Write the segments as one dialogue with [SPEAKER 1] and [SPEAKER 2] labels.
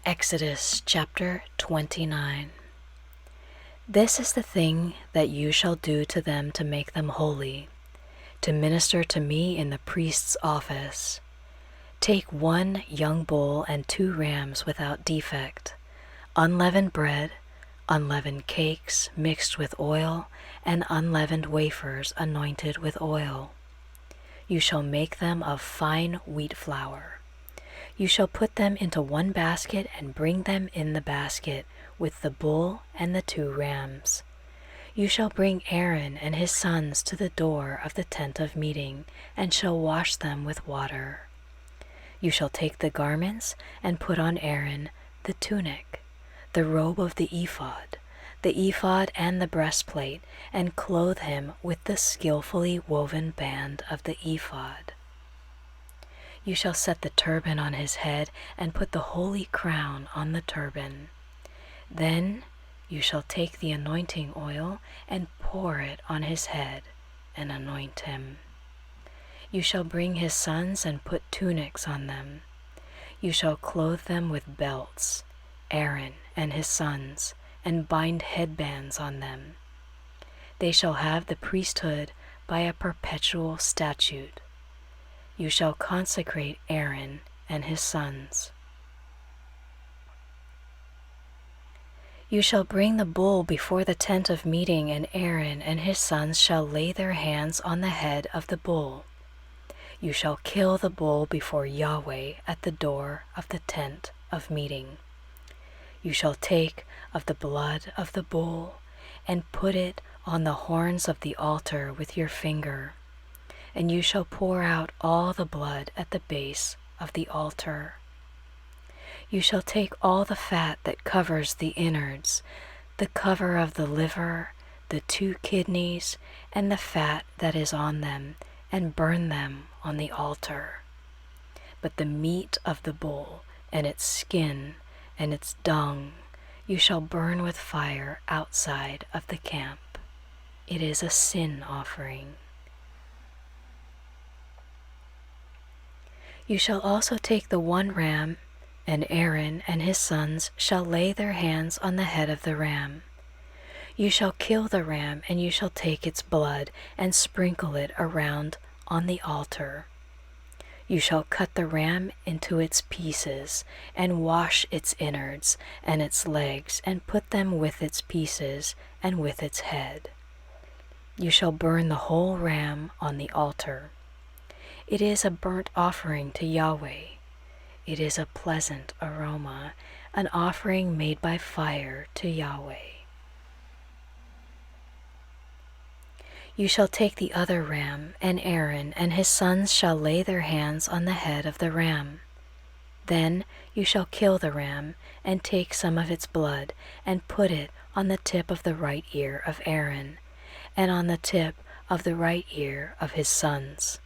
[SPEAKER 1] Exodus chapter 29. This is the thing that you shall do to them to make them holy, to minister to me in the priest's office. Take 1 young bull and 2 rams without defect, unleavened bread, unleavened cakes mixed with oil, and unleavened wafers anointed with oil. You shall make them of fine wheat flour. You shall put them into 1 basket and bring them in the basket with the bull and the 2 rams. You shall bring Aaron and his sons to the door of the tent of meeting and shall wash them with water. You shall take the garments and put on Aaron the tunic, the robe of the ephod and the breastplate, and clothe him with the skillfully woven band of the ephod. You shall set the turban on his head and put the holy crown on the turban. Then you shall take the anointing oil and pour it on his head and anoint him. You shall bring his sons and put tunics on them. You shall clothe them with belts, Aaron and his sons, and bind headbands on them. They shall have the priesthood by a perpetual statute. You shall consecrate Aaron and his sons. You shall bring the bull before the tent of meeting, and Aaron and his sons shall lay their hands on the head of the bull. You shall kill the bull before Yahweh at the door of the tent of meeting. You shall take of the blood of the bull and put it on the horns of the altar with your finger, and you shall pour out all the blood at the base of the altar. You shall take all the fat that covers the innards, the cover of the liver, the 2 kidneys, and the fat that is on them, and burn them on the altar. But the meat of the bull, and its skin, and its dung, you shall burn with fire outside of the camp. It is a sin offering. You shall also take the 1 ram, and Aaron and his sons shall lay their hands on the head of the ram. You shall kill the ram, and you shall take its blood and sprinkle it around on the altar. You shall cut the ram into its pieces, and wash its innards and its legs, and put them with its pieces and with its head. You shall burn the whole ram on the altar. It is a burnt offering to Yahweh. It is a pleasant aroma, an offering made by fire to Yahweh. You shall take the other ram, and Aaron and his sons shall lay their hands on the head of the ram. Then you shall kill the ram, and take some of its blood, and put it on the tip of the right ear of Aaron, and on the tip of the right ear of his sons,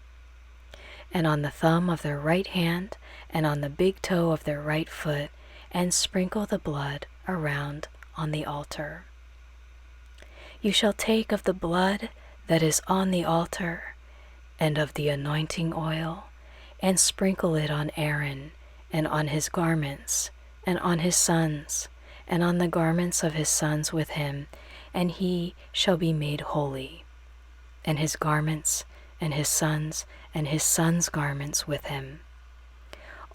[SPEAKER 1] and on the thumb of their right hand, and on the big toe of their right foot, and sprinkle the blood around on the altar. You shall take of the blood that is on the altar, and of the anointing oil, and sprinkle it on Aaron, and on his garments, and on his sons, and on the garments of his sons with him, and he shall be made holy, and his garments, and his sons' garments with him.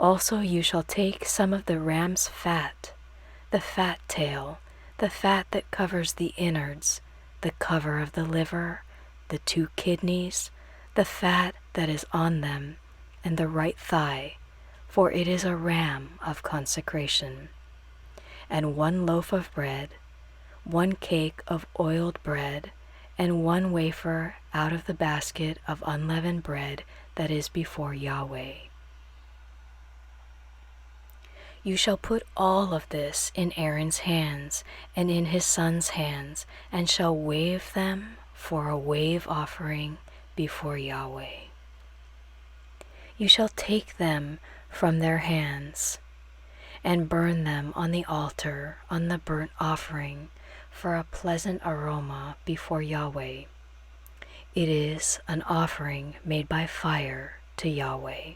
[SPEAKER 1] Also you shall take some of the ram's fat, the fat tail, the fat that covers the innards, the cover of the liver, the 2 kidneys, the fat that is on them, and the right thigh, for it is a ram of consecration, and 1 loaf of bread, 1 cake of oiled bread, and 1 wafer out of the basket of unleavened bread that is before Yahweh. You shall put all of this in Aaron's hands and in his sons' hands, and shall wave them for a wave offering before Yahweh. You shall take them from their hands and burn them on the altar on the burnt offering for a pleasant aroma before Yahweh. It is an offering made by fire to Yahweh.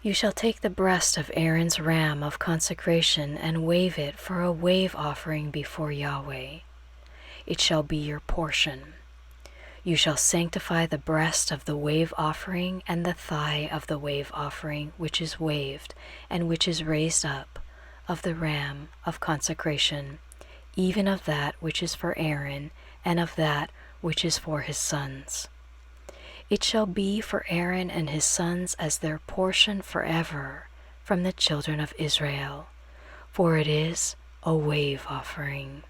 [SPEAKER 1] You shall take the breast of Aaron's ram of consecration and wave it for a wave offering before Yahweh. It shall be your portion. You shall sanctify the breast of the wave offering and the thigh of the wave offering which is waved and which is raised up, of the ram of consecration, even of that which is for Aaron and of that which is for his sons. It shall be for Aaron and his sons as their portion forever from the children of Israel, for it is a wave offering.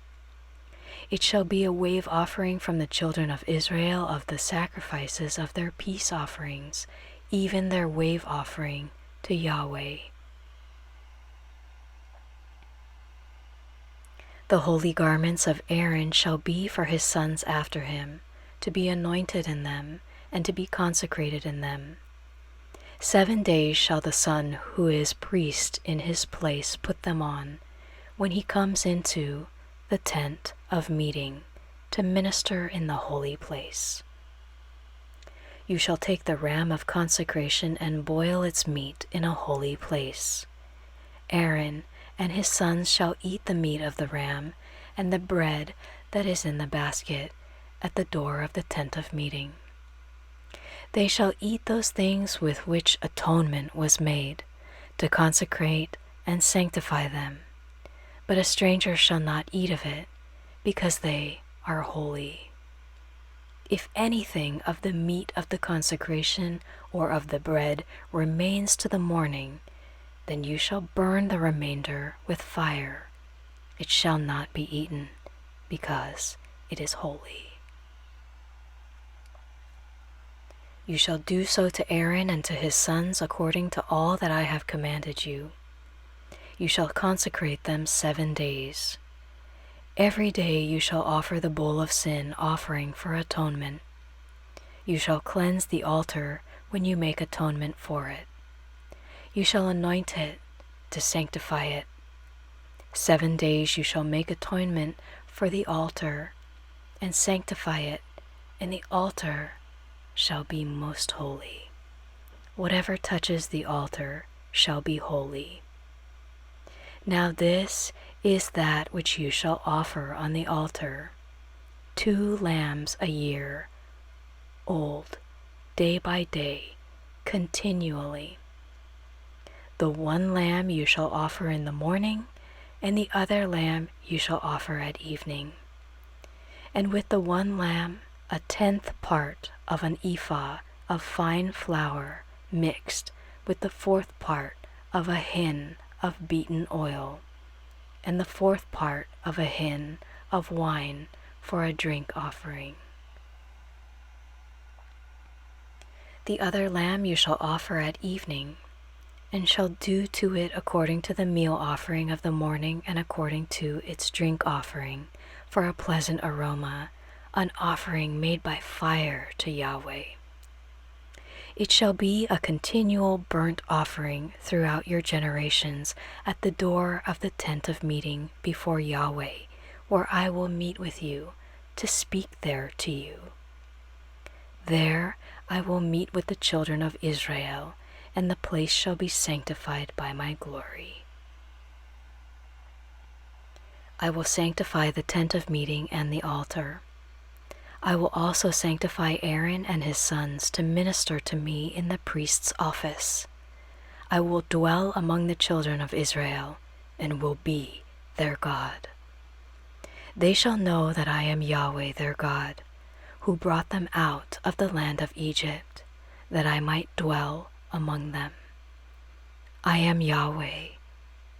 [SPEAKER 1] It shall be a wave offering from the children of Israel of the sacrifices of their peace offerings, even their wave offering to Yahweh. The holy garments of Aaron shall be for his sons after him, to be anointed in them, and to be consecrated in them. 7 days shall the son who is priest in his place put them on, when he comes into the tent of meeting, to minister in the holy place. You shall take the ram of consecration and boil its meat in a holy place. Aaron and his sons shall eat the meat of the ram and the bread that is in the basket at the door of the tent of meeting. They shall eat those things with which atonement was made, to consecrate and sanctify them. But a stranger shall not eat of it, because they are holy. If anything of the meat of the consecration or of the bread remains to the morning, then you shall burn the remainder with fire. It shall not be eaten, because it is holy. You shall do so to Aaron and to his sons according to all that I have commanded you. You shall consecrate them 7 days. Every day you shall offer the bull of sin offering for atonement. You shall cleanse the altar when you make atonement for it. You shall anoint it to sanctify it. 7 days you shall make atonement for the altar and sanctify it, and the altar shall be most holy. Whatever touches the altar shall be holy. Now this is that which you shall offer on the altar: 2 lambs a year old, day by day, continually. The 1 lamb you shall offer in the morning, and the other lamb you shall offer at evening. And with the 1 lamb, 1/10 part of an ephah of fine flour mixed with the 4th part of a hin of beaten oil, and the 4th part of a hin of wine for a drink offering. The other lamb you shall offer at evening, and shall do to it according to the meal offering of the morning and according to its drink offering, for a pleasant aroma, an offering made by fire to Yahweh. It shall be a continual burnt offering throughout your generations at the door of the tent of meeting before Yahweh, where I will meet with you to speak there to you. There I will meet with the children of Israel, and the place shall be sanctified by my glory. I will sanctify the tent of meeting and the altar. I will also sanctify Aaron and his sons to minister to me in the priest's office. I will dwell among the children of Israel, and will be their God. They shall know that I am Yahweh their God, who brought them out of the land of Egypt, that I might dwell among them. I am Yahweh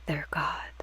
[SPEAKER 1] their God.